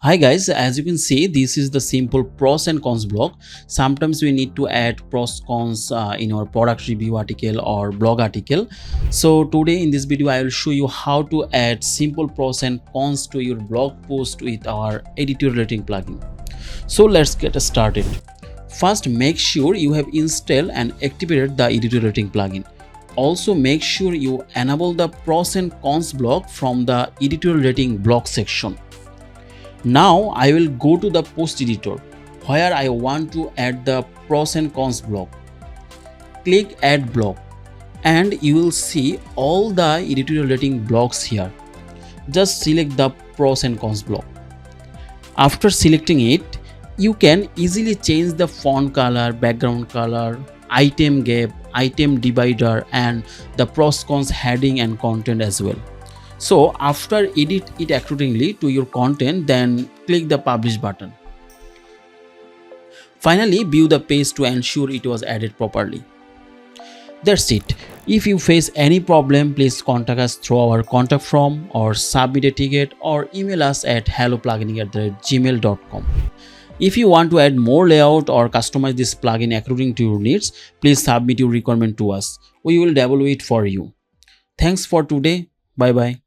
Hi guys, as you can see, this is the simple pros and cons block. Sometimes we need to add pros cons in our product review article or blog article. So today in this video I will show you how to add simple pros and cons to your blog post with our editorial rating plugin. So let's get started. First, make sure you have installed and activated the editorial rating plugin. Also make sure you enable the pros and cons block from the editorial rating block section. Now I will go to the post editor where I want to add the pros and cons block. Click add block and you will see all the editorial rating blocks here. Just select the pros and cons block. After selecting it, you can easily change the font color, background color, item gap, item divider and the pros cons heading and content as well. So after edit it accordingly to your content, then click the publish button. Finally, view the page to ensure it was added properly. That's it. If you face any problem, please contact us through our contact form or submit a ticket or email us at hellopluginic@gmail.com. If you want to add more layout or customize this plugin according to your needs, please submit your requirement to us. We will evaluate for you. Thanks for today. Bye bye.